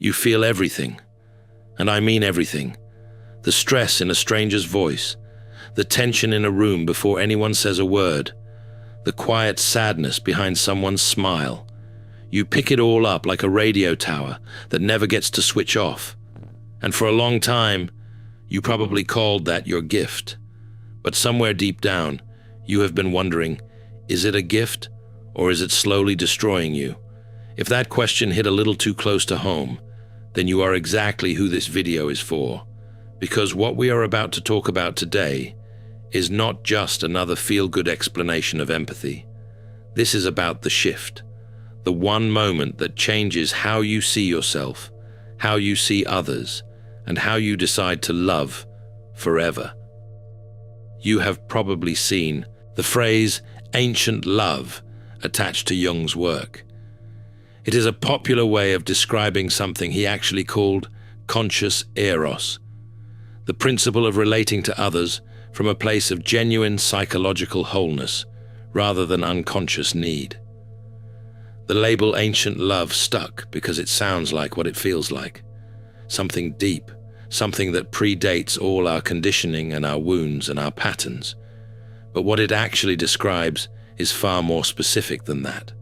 You feel everything, and I mean everything. The stress in a stranger's voice, the tension in a room before anyone says a word, the quiet sadness behind someone's smile. You pick it all up like a radio tower that never gets to switch off. And for a long time, you probably called that your gift. But somewhere deep down, you have been wondering, is it a gift or is it slowly destroying you? If that question hit a little too close to home, then you are exactly who this video is for. Because what we are about to talk about today is not just another feel-good explanation of empathy. This is about the shift, the one moment that changes how you see yourself, how you see others, and how you decide to love forever. You have probably seen the phrase ancient love attached to Jung's work. It is a popular way of describing something he actually called Conscious Eros, the principle of relating to others from a place of genuine psychological wholeness rather than unconscious need. The label ancient love stuck because it sounds like what it feels like. Something deep, something that predates all our conditioning and our wounds and our patterns. But what it actually describes is far more specific than that,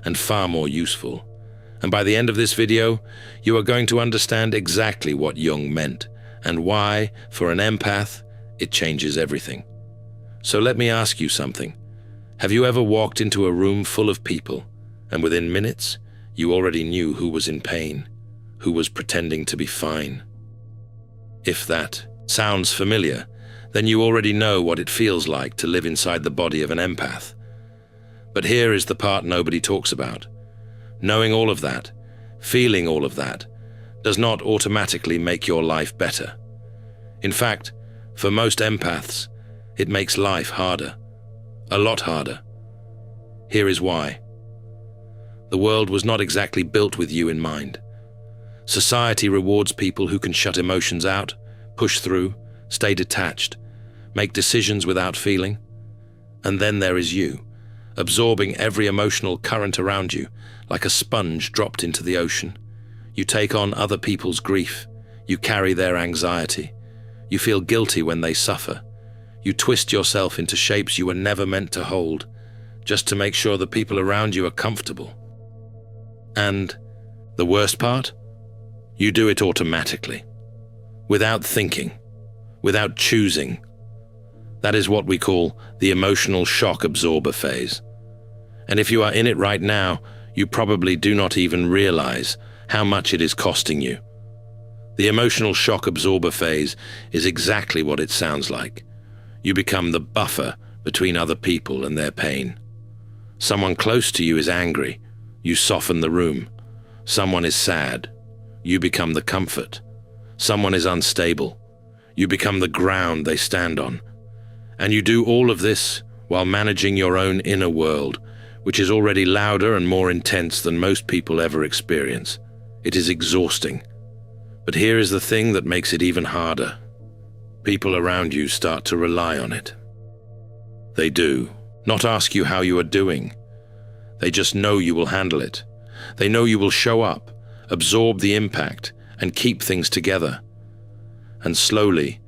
and far more useful. And by the end of this video, you are going to understand exactly what Jung meant, and why, for an empath, it changes everything. So let me ask you something. Have you ever walked into a room full of people, and within minutes, you already knew who was in pain, who was pretending to be fine? If that sounds familiar, then you already know what it feels like to live inside the body of an empath. But here is the part nobody talks about. Knowing all of that, feeling all of that, does not automatically make your life better. In fact, for most empaths, it makes life harder, a lot harder. Here is why. The world was not exactly built with you in mind. Society rewards people who can shut emotions out, push through, stay detached, make decisions without feeling. And then there is you, absorbing every emotional current around you, like a sponge dropped into the ocean. You take on other people's grief. You carry their anxiety. You feel guilty when they suffer. You twist yourself into shapes you were never meant to hold, just to make sure the people around you are comfortable. And the worst part? You do it automatically, without thinking, without choosing. That is what we call the emotional shock absorber phase. And if you are in it right now, you probably do not even realize how much it is costing you. The emotional shock absorber phase is exactly what it sounds like. You become the buffer between other people and their pain. Someone close to you is angry, you soften the room. Someone is sad, you become the comfort. Someone is unstable, you become the ground they stand on. And you do all of this while managing your own inner world, which is already louder and more intense than most people ever experience. It is exhausting. But here is the thing that makes it even harder. People around you start to rely on it. They do, not ask you how you are doing. They just know you will handle it. They know you will show up, absorb the impact, and keep things together. And slowly,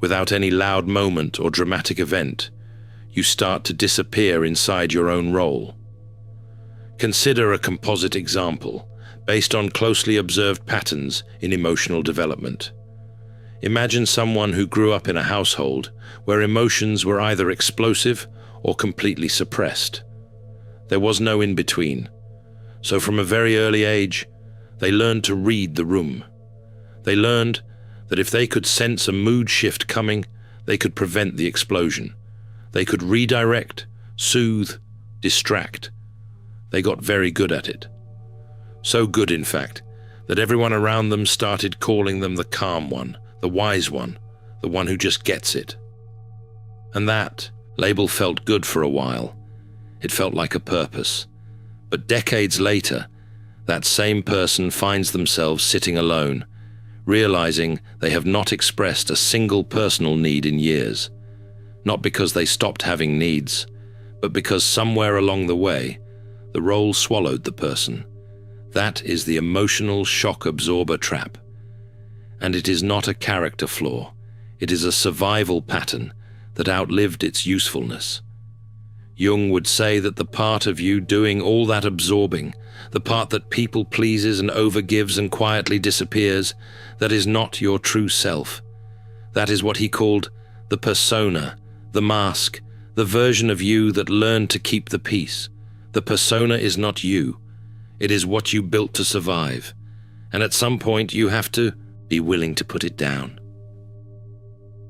without any loud moment or dramatic event, you start to disappear inside your own role. Consider a composite example based on closely observed patterns in emotional development. Imagine someone who grew up in a household where emotions were either explosive or completely suppressed. There was no in-between. So from a very early age, they learned to read the room. They learned that if they could sense a mood shift coming, they could prevent the explosion. They could redirect, soothe, distract. They got very good at it. So good, in fact, that everyone around them started calling them the calm one, the wise one, the one who just gets it. And that label felt good for a while. It felt like a purpose. But decades later, that same person finds themselves sitting alone, realizing they have not expressed a single personal need in years. Not because they stopped having needs, but because somewhere along the way, the role swallowed the person. That is the emotional shock absorber trap. And it is not a character flaw. It is a survival pattern that outlived its usefulness. Jung would say that the part of you doing all that absorbing, the part that people pleases and overgives and quietly disappears, that is not your true self. That is what he called the persona, the mask, the version of you that learned to keep the peace. The persona is not you. It is what you built to survive. And at some point you have to be willing to put it down.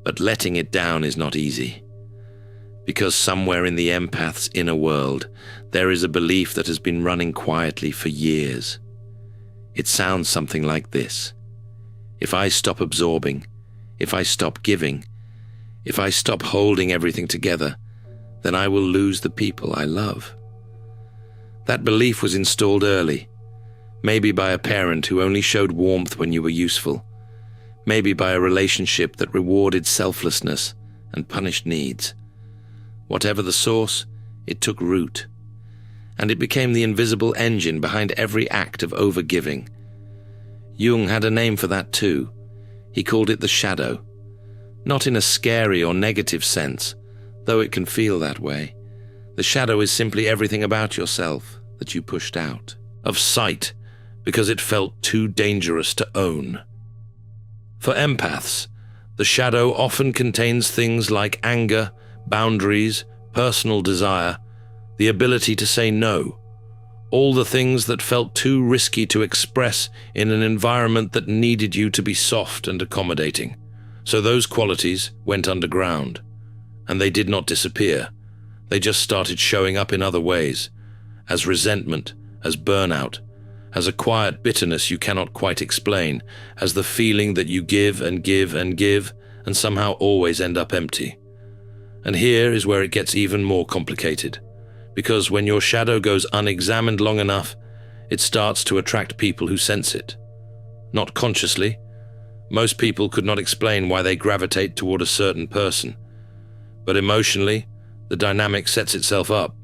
But letting it down is not easy. Because somewhere in the empath's inner world, there is a belief that has been running quietly for years. It sounds something like this. If I stop absorbing, if I stop giving, if I stop holding everything together, then I will lose the people I love. That belief was installed early, maybe by a parent who only showed warmth when you were useful, maybe by a relationship that rewarded selflessness and punished needs. Whatever the source, it took root, and it became the invisible engine behind every act of overgiving. Jung had a name for that too. He called it the shadow, not in a scary or negative sense, though it can feel that way. The shadow is simply everything about yourself that you pushed out of sight because it felt too dangerous to own. For empaths, the shadow often contains things like anger, boundaries, personal desire, the ability to say no, all the things that felt too risky to express in an environment that needed you to be soft and accommodating. So those qualities went underground, and they did not disappear. They just started showing up in other ways, as resentment, as burnout, as a quiet bitterness you cannot quite explain, as the feeling that you give and give and give and somehow always end up empty. And here is where it gets even more complicated, because when your shadow goes unexamined long enough, it starts to attract people who sense it. Not consciously. Most people could not explain why they gravitate toward a certain person, but emotionally, the dynamic sets itself up.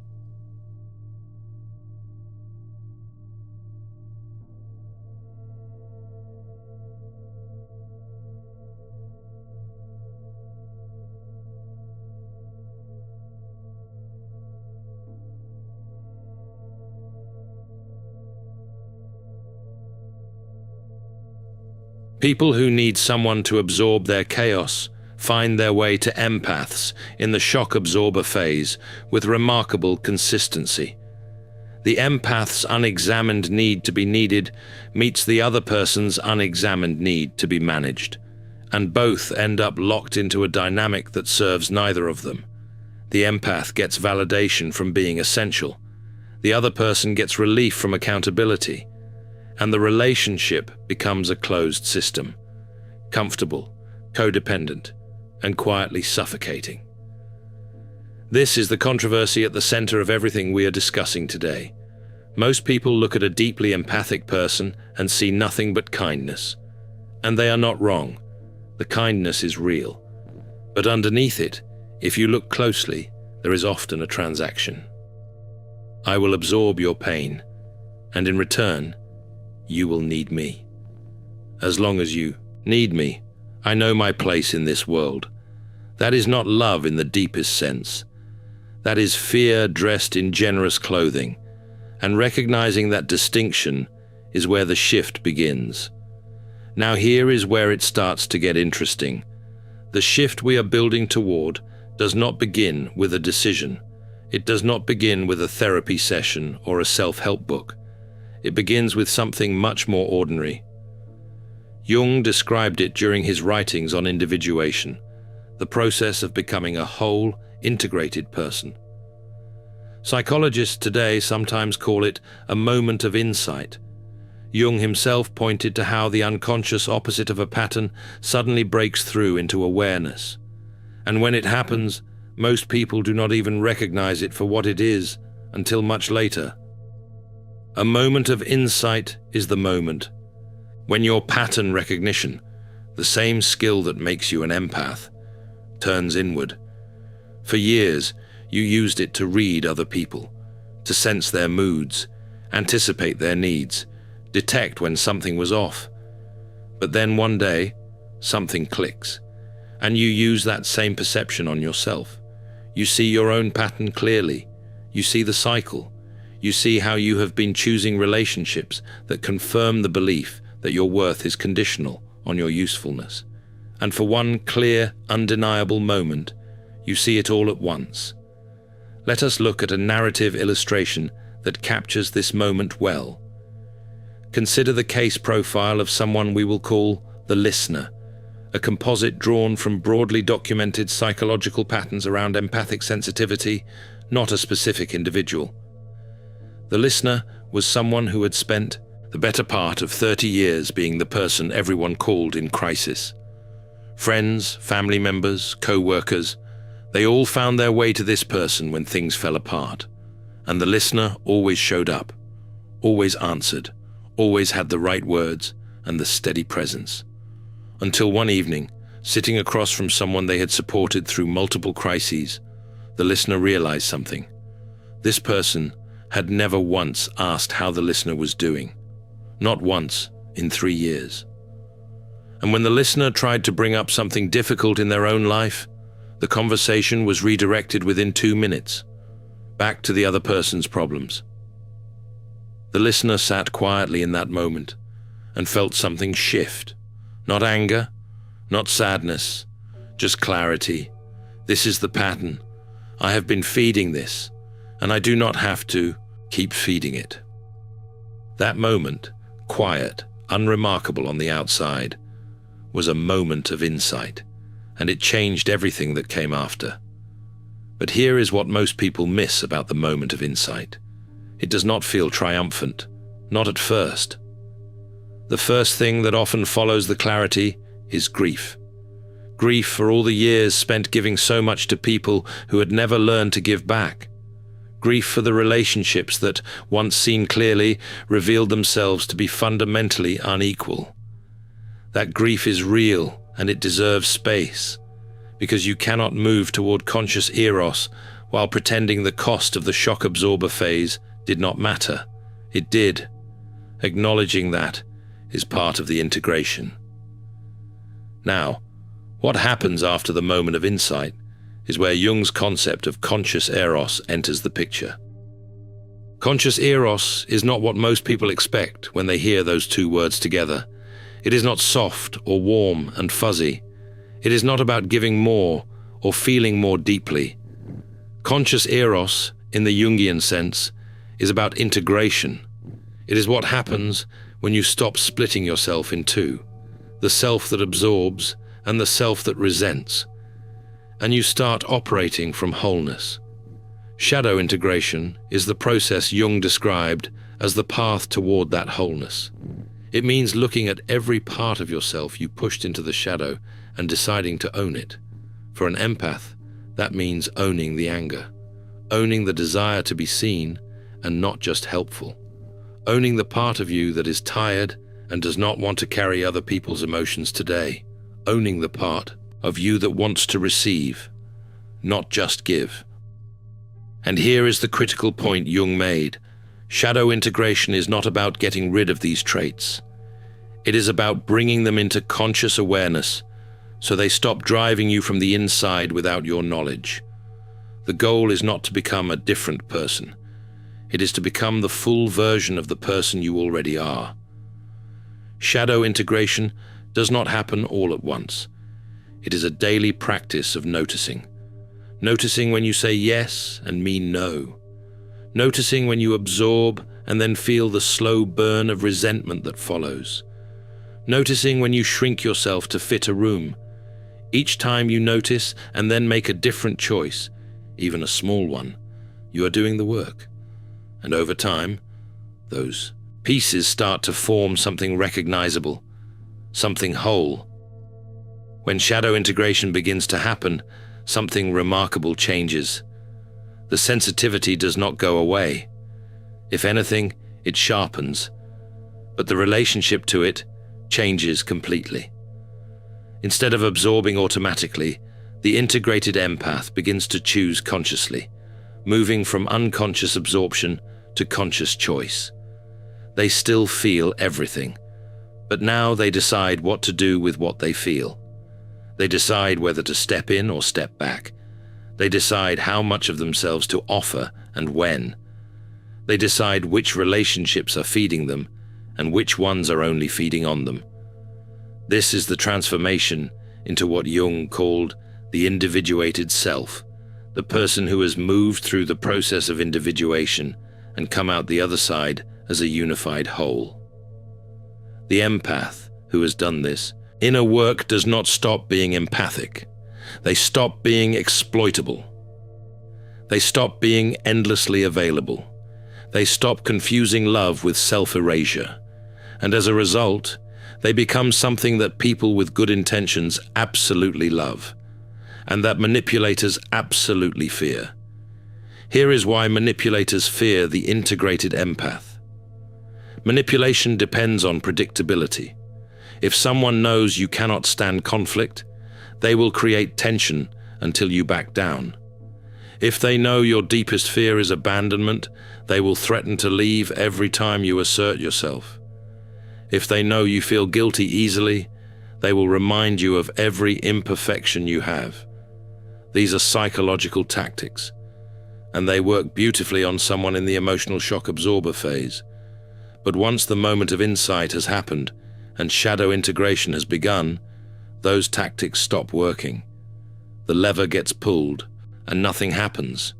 People who need someone to absorb their chaos find their way to empaths in the shock absorber phase with remarkable consistency. The empath's unexamined need to be needed meets the other person's unexamined need to be managed, and both end up locked into a dynamic that serves neither of them. The empath gets validation from being essential. The other person gets relief from accountability. And the relationship becomes a closed system, comfortable, codependent, and quietly suffocating. This is the controversy at the center of everything we are discussing today. Most people look at a deeply empathic person and see nothing but kindness. And they are not wrong. The kindness is real. But underneath it, if you look closely, there is often a transaction. I will absorb your pain, and in return, you will need me. As long as you need me, I know my place in this world. That is not love in the deepest sense. That is fear dressed in generous clothing, and recognizing that distinction is where the shift begins. Now here is where it starts to get interesting. The shift we are building toward does not begin with a decision. It does not begin with a therapy session or a self-help book. It begins with something much more ordinary. Jung described it during his writings on individuation, the process of becoming a whole, integrated person. Psychologists today sometimes call it a moment of insight. Jung himself pointed to how the unconscious opposite of a pattern suddenly breaks through into awareness. And when it happens, most people do not even recognize it for what it is until much later. A moment of insight is the moment when your pattern recognition, the same skill that makes you an empath, turns inward. For years, you used it to read other people, to sense their moods, anticipate their needs, detect when something was off. But then one day, something clicks, and you use that same perception on yourself. You see your own pattern clearly. You see the cycle. You see how you have been choosing relationships that confirm the belief that your worth is conditional on your usefulness. And for one clear, undeniable moment, you see it all at once. Let us look at a narrative illustration that captures this moment well. Consider the case profile of someone we will call the listener, a composite drawn from broadly documented psychological patterns around empathic sensitivity, not a specific individual. The listener was someone who had spent the better part of 30 years being the person everyone called in crisis. Friends, family members, co-workers, they all found their way to this person when things fell apart. And the listener always showed up, always answered, always had the right words and the steady presence. Until one evening, sitting across from someone they had supported through multiple crises, the listener realized something. This person had never once asked how the listener was doing. Not once in 3 years. And when the listener tried to bring up something difficult in their own life, the conversation was redirected within 2 minutes, back to the other person's problems. The listener sat quietly in that moment and felt something shift. Not anger, not sadness, just clarity. This is the pattern. I have been feeding this, and I do not have to keep feeding it. That moment, quiet, unremarkable on the outside, was a moment of insight, and it changed everything that came after. But here is what most people miss about the moment of insight. It does not feel triumphant, not at first. The first thing that often follows the clarity is grief. Grief for all the years spent giving so much to people who had never learned to give back. Grief for the relationships that, once seen clearly, revealed themselves to be fundamentally unequal. That grief is real, and it deserves space, because you cannot move toward conscious eros while pretending the cost of the shock absorber phase did not matter. It did. Acknowledging that is part of the integration. Now, what happens after the moment of insight is where Jung's concept of conscious eros enters the picture. Conscious eros is not what most people expect when they hear those two words together. It is not soft or warm and fuzzy. It is not about giving more or feeling more deeply. Conscious eros, in the Jungian sense, is about integration. It is what happens when you stop splitting yourself in two, the self that absorbs and the self that resents, and you start operating from wholeness. Shadow integration is the process Jung described as the path toward that wholeness. It means looking at every part of yourself you pushed into the shadow and deciding to own it. For an empath, that means owning the anger, owning the desire to be seen and not just helpful, owning the part of you that is tired and does not want to carry other people's emotions today, owning the part of you that wants to receive, not just give. And here is the critical point Jung made. Shadow integration is not about getting rid of these traits. It is about bringing them into conscious awareness so they stop driving you from the inside without your knowledge. The goal is not to become a different person. It is to become the full version of the person you already are. Shadow integration does not happen all at once. It is a daily practice of noticing. Noticing when you say yes and mean no. Noticing when you absorb and then feel the slow burn of resentment that follows. Noticing when you shrink yourself to fit a room. Each time you notice and then make a different choice, even a small one, you are doing the work. And over time, those pieces start to form something recognizable, something whole. When shadow integration begins to happen, something remarkable changes. The sensitivity does not go away. If anything, it sharpens, but the relationship to it changes completely. Instead of absorbing automatically, the integrated empath begins to choose consciously, moving from unconscious absorption to conscious choice. They still feel everything, but now they decide what to do with what they feel. They decide whether to step in or step back. They decide how much of themselves to offer and when. They decide which relationships are feeding them and which ones are only feeding on them. This is the transformation into what Jung called the individuated self, the person who has moved through the process of individuation and come out the other side as a unified whole. The empath who has done this inner work does not stop being empathic. They stop being exploitable. They stop being endlessly available. They stop confusing love with self-erasure. And as a result, they become something that people with good intentions absolutely love, and that manipulators absolutely fear. Here is why manipulators fear the integrated empath. Manipulation depends on predictability. If someone knows you cannot stand conflict, they will create tension until you back down. If they know your deepest fear is abandonment, they will threaten to leave every time you assert yourself. If they know you feel guilty easily, they will remind you of every imperfection you have. These are psychological tactics, and they work beautifully on someone in the emotional shock absorber phase. But once the moment of insight has happened and shadow integration has begun, those tactics stop working. The lever gets pulled, and nothing happens.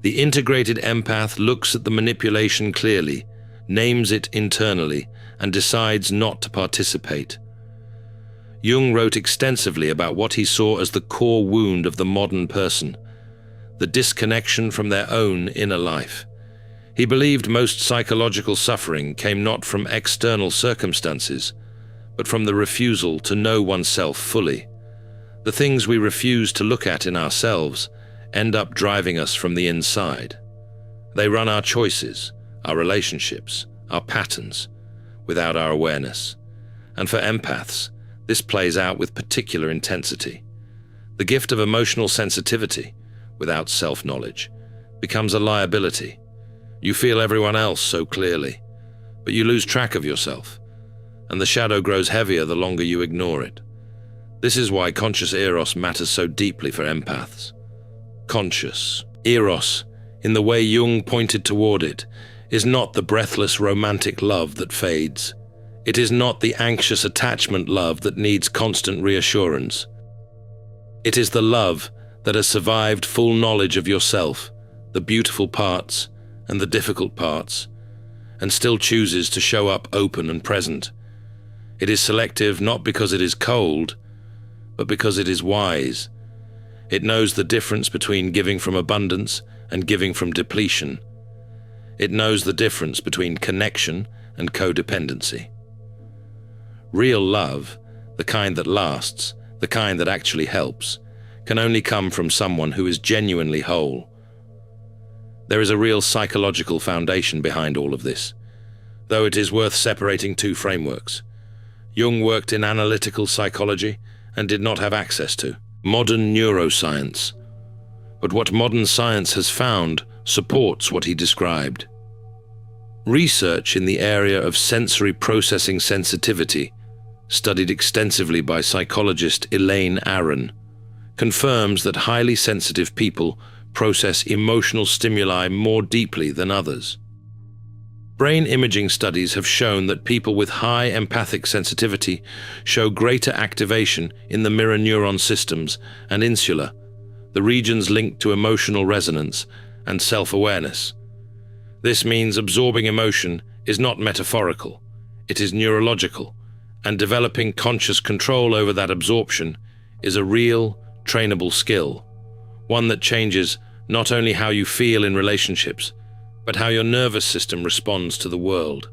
The integrated empath looks at the manipulation clearly, names it internally, and decides not to participate. Jung wrote extensively about what he saw as the core wound of the modern person, the disconnection from their own inner life. He believed most psychological suffering came not from external circumstances, but from the refusal to know oneself fully. The things we refuse to look at in ourselves end up driving us from the inside. They run our choices, our relationships, our patterns, without our awareness. And for empaths, this plays out with particular intensity. The gift of emotional sensitivity, without self-knowledge, becomes a liability. You feel everyone else so clearly, but you lose track of yourself, and the shadow grows heavier the longer you ignore it. This is why conscious eros matters so deeply for empaths. Conscious eros, in the way Jung pointed toward it, is not the breathless romantic love that fades. It is not the anxious attachment love that needs constant reassurance. It is the love that has survived full knowledge of yourself, the beautiful parts and the difficult parts, and still chooses to show up open and present. It is selective not because it is cold, but because it is wise. It knows the difference between giving from abundance and giving from depletion. It knows the difference between connection and codependency. Real love, the kind that lasts, the kind that actually helps, can only come from someone who is genuinely whole. There is a real psychological foundation behind all of this, though it is worth separating two frameworks. Jung worked in analytical psychology and did not have access to modern neuroscience. But what modern science has found supports what he described. Research in the area of sensory processing sensitivity, studied extensively by psychologist Elaine Aron, confirms that highly sensitive people process emotional stimuli more deeply than others. Brain imaging studies have shown that people with high empathic sensitivity show greater activation in the mirror neuron systems and insula, the regions linked to emotional resonance and self-awareness. This means absorbing emotion is not metaphorical, it is neurological, and developing conscious control over that absorption is a real, trainable skill, one that changes not only how you feel in relationships, but how your nervous system responds to the world.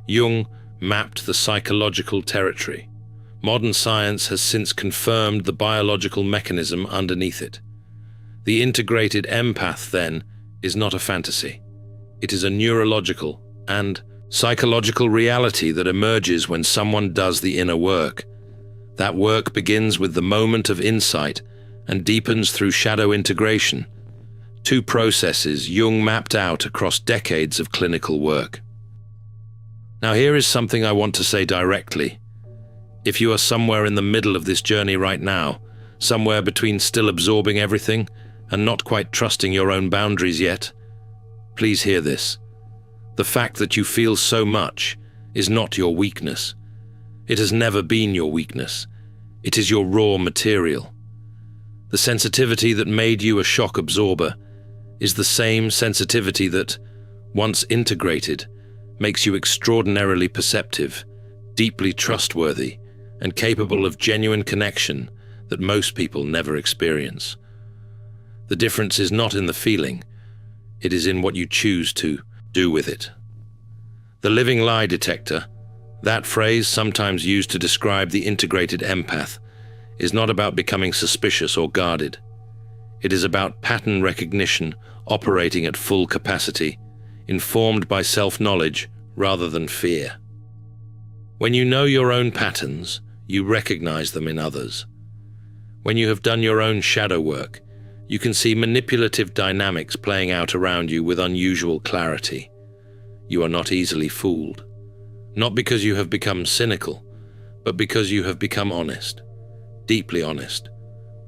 Jung mapped the psychological territory. Modern science has since confirmed the biological mechanism underneath it. The integrated empath, then, is not a fantasy. It is a neurological and psychological reality that emerges when someone does the inner work. That work begins with the moment of insight and deepens through shadow integration, Two processes Jung mapped out across decades of clinical work. Now here is something I want to say directly. If you are somewhere in the middle of this journey right now, somewhere between still absorbing everything and not quite trusting your own boundaries yet, please hear this. The fact that you feel so much is not your weakness. It has never been your weakness. It is your raw material. The sensitivity that made you a shock absorber is the same sensitivity that, once integrated, makes you extraordinarily perceptive, deeply trustworthy, and capable of genuine connection that most people never experience. The difference is not in the feeling, it is in what you choose to do with it. The living lie detector, that phrase sometimes used to describe the integrated empath, is not about becoming suspicious or guarded. It is about pattern recognition operating at full capacity, informed by self-knowledge rather than fear. When you know your own patterns, you recognize them in others. When you have done your own shadow work, you can see manipulative dynamics playing out around you with unusual clarity. You are not easily fooled. Not because you have become cynical, but because you have become honest, deeply honest,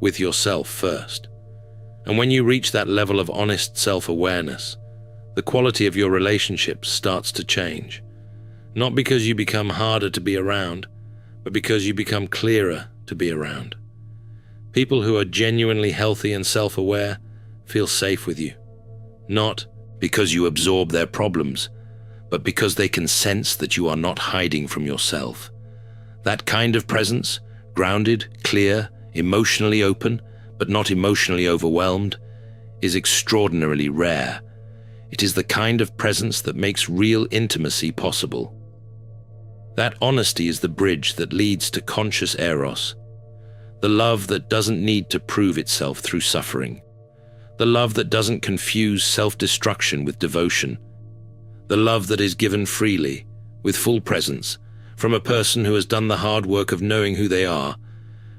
with yourself first. And when you reach that level of honest self-awareness, the quality of your relationships starts to change. Not because you become harder to be around, but because you become clearer to be around. People who are genuinely healthy and self-aware feel safe with you. Not because you absorb their problems, but because they can sense that you are not hiding from yourself. That kind of presence, grounded, clear, emotionally open, but not emotionally overwhelmed, is extraordinarily rare. It is the kind of presence that makes real intimacy possible. That honesty is the bridge that leads to Conscious Eros, the love that doesn't need to prove itself through suffering, the love that doesn't confuse self-destruction with devotion, the love that is given freely, with full presence, from a person who has done the hard work of knowing who they are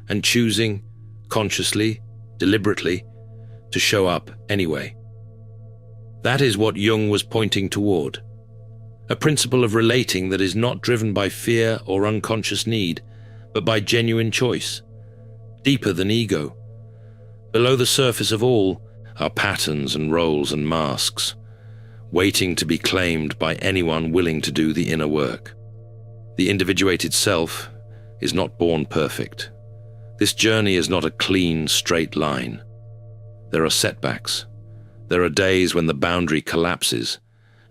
and choosing, consciously, deliberately, to show up anyway. That is what Jung was pointing toward. A principle of relating that is not driven by fear or unconscious need, but by genuine choice, deeper than ego. Below the surface of all are patterns and roles and masks, waiting to be claimed by anyone willing to do the inner work. The individuated self is not born perfect. This journey is not a clean, straight line. There are setbacks. There are days when the boundary collapses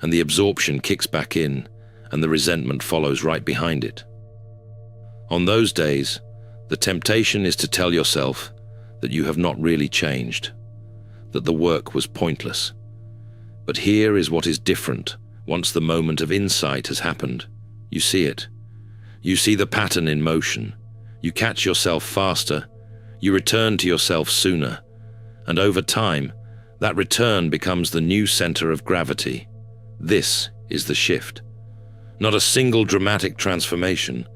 and the absorption kicks back in and the resentment follows right behind it. On those days, the temptation is to tell yourself that you have not really changed, that the work was pointless. But here is what is different once the moment of insight has happened. You see it. You see the pattern in motion. You catch yourself faster. You return to yourself sooner. And over time, that return becomes the new center of gravity. This is the shift. Not a single dramatic transformation,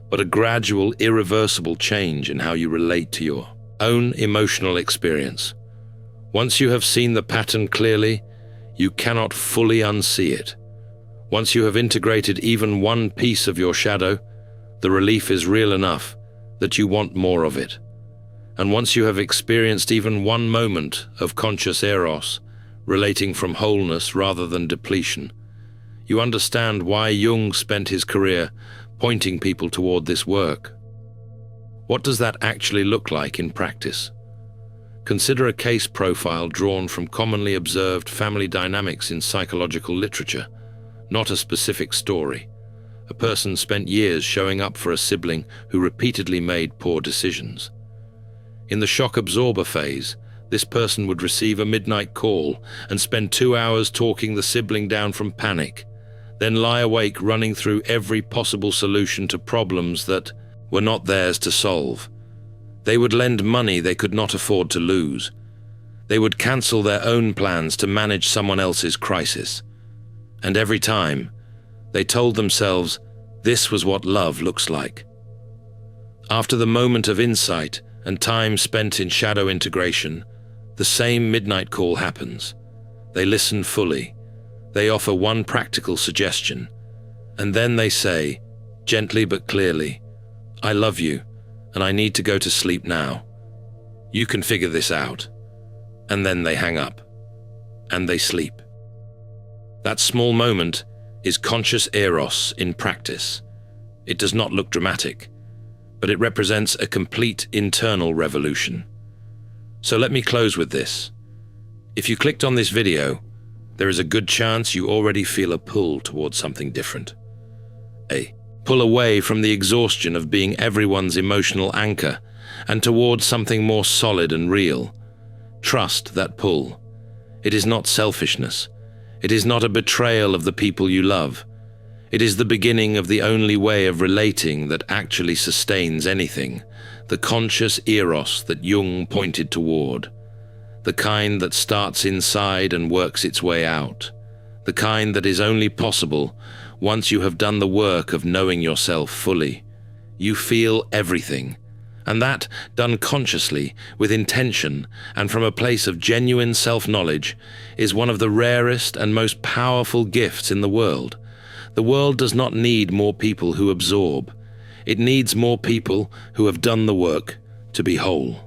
but a gradual, irreversible change in how you relate to your own emotional experience. Once you have seen the pattern clearly, you cannot fully unsee it. Once you have integrated even one piece of your shadow, the relief is real enough that you want more of it. And once you have experienced even one moment of Conscious Eros, relating from wholeness rather than depletion, you understand why Jung spent his career pointing people toward this work. What does that actually look like in practice? Consider a case profile drawn from commonly observed family dynamics in psychological literature, not a specific story. A person spent years showing up for a sibling who repeatedly made poor decisions. In the shock absorber phase, this person would receive a midnight call and spend 2 hours talking the sibling down from panic, then lie awake running through every possible solution to problems that were not theirs to solve. They would lend money they could not afford to lose. They would cancel their own plans to manage someone else's crisis. And every time, they told themselves this was what love looks like. After the moment of insight and time spent in shadow integration, The same midnight call happens. They listen fully. They offer one practical suggestion. And then they say, gently but clearly, "I love you, and I need to go to sleep now. You can figure this out." And then they hang up. And they sleep. That small moment is conscious eros in practice. It does not look dramatic, but it represents a complete internal revolution. So let me close with this. If you clicked on this video, there is a good chance you already feel a pull towards something different. A pull away from the exhaustion of being everyone's emotional anchor and towards something more solid and real. Trust that pull. It is not selfishness. It is not a betrayal of the people you love. It is the beginning of the only way of relating that actually sustains anything, the conscious eros that Jung pointed toward, the kind that starts inside and works its way out, the kind that is only possible once you have done the work of knowing yourself fully. You feel everything, and that, done consciously, with intention, and from a place of genuine self-knowledge, is one of the rarest and most powerful gifts in the world. The world does not need more people who absorb. It needs more people who have done the work to be whole.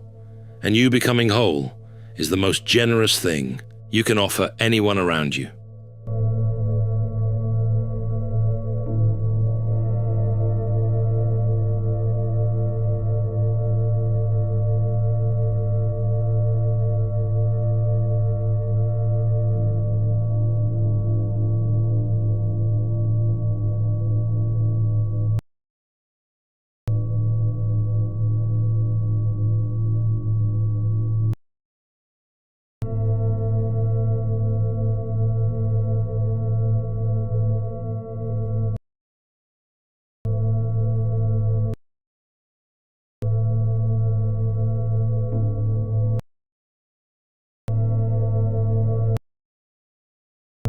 And you becoming whole is the most generous thing you can offer anyone around you.